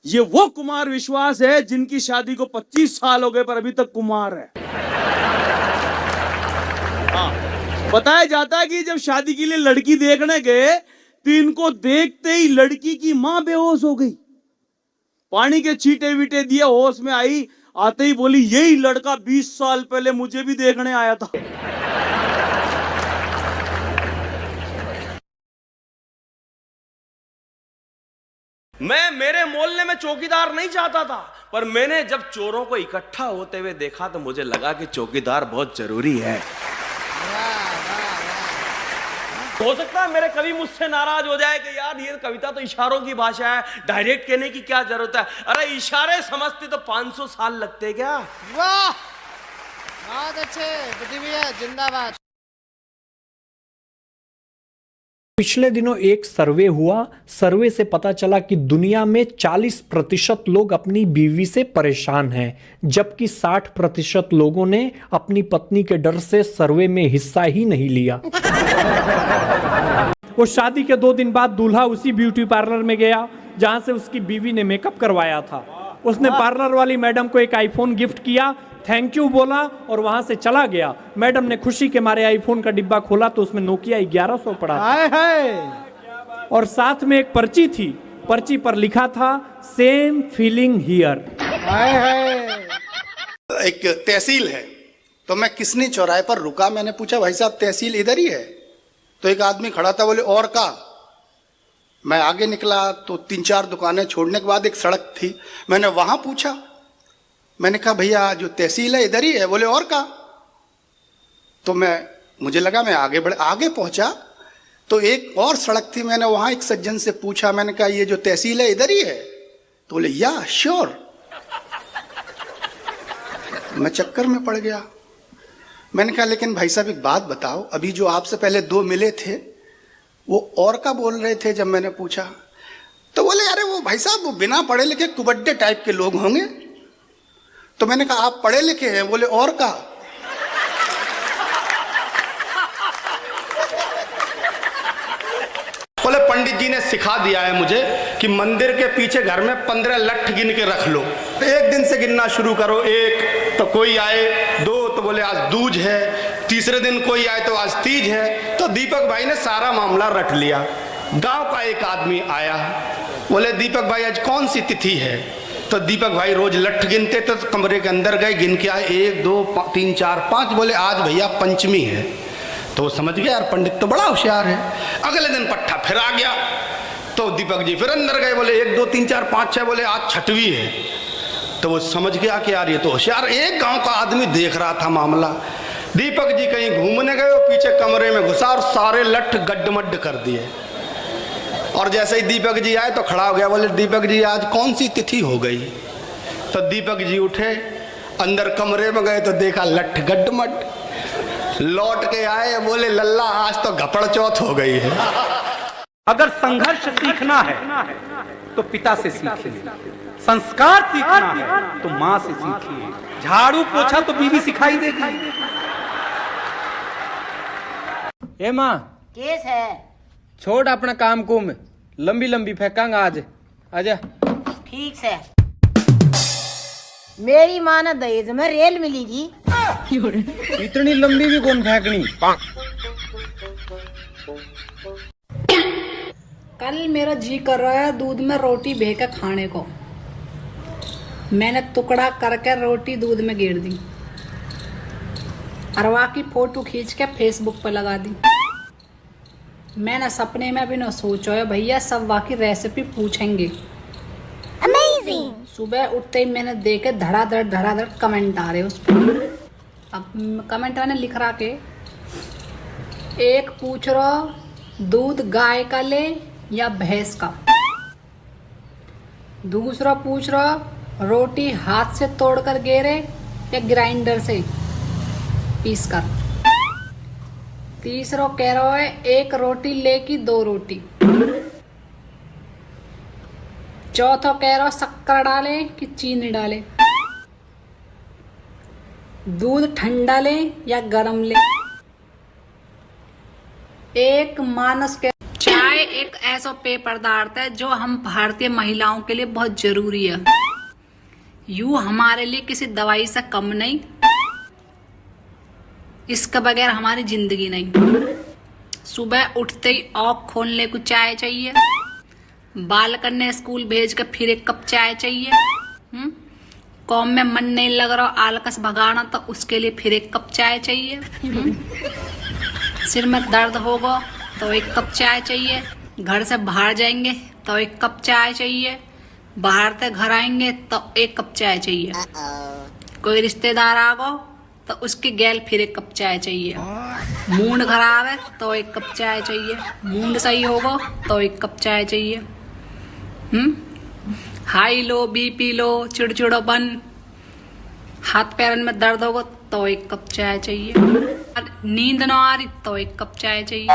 ये वो कुमार विश्वास है जिनकी शादी को 25 साल हो गए पर अभी तक कुमार है। हाँ, बताया जाता है कि जब शादी के लिए लड़की देखने गए तो इनको देखते ही लड़की की मां बेहोश हो गई। पानी के छींटे वीटे दिए, होश में आई, आते ही बोली यही लड़का 20 साल पहले मुझे भी देखने आया था। मैं मेरे मोहल्ले में चौकीदार नहीं चाहता था, पर मैंने जब चोरों को इकट्ठा होते हुए देखा तो मुझे लगा कि चौकीदार बहुत जरूरी है। हो सकता है मेरे कवि मुझसे नाराज हो जाए कि यार ये कविता तो इशारों की भाषा है, डायरेक्ट कहने की क्या जरूरत है। अरे इशारे समझते तो 500 साल लगते क्या। वाह, बहुत अच्छे भैया, जिंदाबाद। पिछले दिनों एक सर्वे हुआ। सर्वे से पता चला कि दुनिया में 40% लोग अपनी बीवी से परेशान हैं, जबकि 60% लोगों ने अपनी पत्नी के डर से सर्वे में हिस्सा ही नहीं लिया। वो शादी के 2 दिन बाद दूल्हा उसी ब्यूटी पार्लर में गया जहां से उसकी बीवी ने मेकअप करवाया था। उसने पार्लर वाली मैडम को एक आईफोन गिफ्ट किया, थैंक यू बोला और वहां से चला गया। मैडम ने खुशी के मारे आईफोन का डिब्बा खोला तो उसमें नोकिया 1100 पड़ा था। और साथ में एक पर्ची थी, पर्ची पर लिखा था सेम फीलिंग हियर। एक तहसील है, तो मैं किसनी चौराहे पर रुका, मैंने पूछा भाई साहब तहसील इधर ही है? तो एक आदमी खड़ा था, बोले और का। मैं आगे निकला तो 3-4 दुकानें छोड़ने के बाद एक सड़क थी, मैंने वहां पूछा, मैंने कहा भैया जो तहसील है इधर ही है? बोले और का। तो मुझे लगा मैं आगे पहुंचा तो एक और सड़क थी, मैंने वहां एक सज्जन से पूछा, मैंने कहा ये जो तहसील है इधर ही है? तो बोले या श्योर। मैं चक्कर में पड़ गया। मैंने कहा लेकिन भाई साहब एक बात बताओ, अभी जो आपसे पहले 2 मिले थे वो और का बोल रहे थे जब मैंने पूछा? तो बोले अरे वो भाई साहब वो बिना पढ़े लिखे कुबड्डे टाइप के लोग होंगे। तो मैंने कहा आप पढ़े लिखे हैं? बोले और का। बोले पंडित जी ने सिखा दिया है मुझे कि मंदिर के पीछे घर में 15 लठ गिन के रख लो, तो एक दिन से गिनना शुरू करो। 1 तो कोई आए, 2 तो बोले आज दूज है, तीसरे दिन कोई आए तो आज तीज है। तो दीपक भाई ने सारा मामला रट लिया। गांव का एक आदमी आया, बोले दीपक भाई आज कौन सी तिथि है? तो दीपक भाई रोज लठ गिनते तो कमरे के अंदर गए, गिन के आए 1 2 3 4 5। बोले आज भैया पंचमी है। तो वो समझ गया यार पंडित तो बड़ा होशियार है। अगले दिन पट्टा फिर आ गया, तो दीपक जी फिर अंदर गए, बोले 1 2 3 4 5 6, बोले आज छठवीं है। तो वो समझ गया कि यार ये तो होशियार। एक गांव का आदमी देख रहा था मामला। दीपक जी कहीं घूमने गए, पीछे कमरे में घुसा और सारे लठ गड्ढमड्ढ कर दिए। और जैसे ही दीपक जी आए तो खड़ा हो गया, बोले दीपक जी आज कौन सी तिथि हो गई? तो दीपक जी उठे, अंदर कमरे में गए तो देखा लठ गड्ढमड्ढ। लौट के आए, बोले लल्ला आज तो घपड़ चौथ हो गई है। अगर संघर्ष सीखना है तो पिता से सीखिए, संस्कार सीखना है तो माँ से सीखिए, झाड़ू पोछा तो बीवी सिखाई देगी। ए माँ, केस है। छोड़ अपना काम कुम, लंबी लंबी फेंकांगा आज। आजा। ठीक से। मेरी माँ ने दहेज में रेल मिलेगी। इतनी लंबी भी कौन फेंकनी। कल मेरा जी कर रहा है दूध में रोटी भेकर खाने को। मैंने टुकड़ा करके रोटी दूध में गिर दी, अरवा की फोटो खींच के फेसबुक पर लगा दी। मैंने सपने में भी न सोचा है भैया सब वाकई रेसिपी पूछेंगे। अमेजिंग। सुबह उठते ही मैंने देखे धड़ाधड़ कमेंट आ रहे उस पर। अब कमेंट मैंने लिख रहा के एक पूछ रहा दूध गाय का ले या भैंस का, दूसरा पूछ रहा रोटी हाथ से तोड़कर गेरे या ग्राइंडर से पीस कर, तीसरा कह रहा है 1 रोटी ले की 2 रोटी, चौथा कह रहा शक्कर डाले कि चीनी डाले, दूध ठंडा ले या गरम ले। एक मानस के चाय एक ऐसा पेय पदार्थ है जो हम भारतीय महिलाओं के लिए बहुत जरूरी है। यूं हमारे लिए किसी दवाई से कम नहीं, इसके बगैर हमारी जिंदगी नहीं। सुबह उठते ही आँख खोलने को चाय चाहिए, बालकन ने स्कूल भेज कर फिर एक कप चाय चाहिए, काम में मन नहीं लग रहा आलकस भगाना तो उसके लिए फिर एक कप चाय चाहिए, सिर में दर्द होगा तो एक कप चाय चाहिए, घर से बाहर जाएंगे तो एक कप चाय चाहिए, बाहर से घर आएंगे तो एक कप चाय चाहिए, कोई रिश्तेदार आ गो तो उसकी गैल फिर एक कप चाय चाहिए, मूड खराब है तो एक कप चाय चाहिए, मूड सही होगा तो एक कप चाय चाहिए। हाई लो, बीपी लो, चिड़चिड़ोपन, हाथ पैरन में दर्द होगा तो एक कप चाय चाहिए, नींद ना आ रही तो एक कप चाय चाहिए।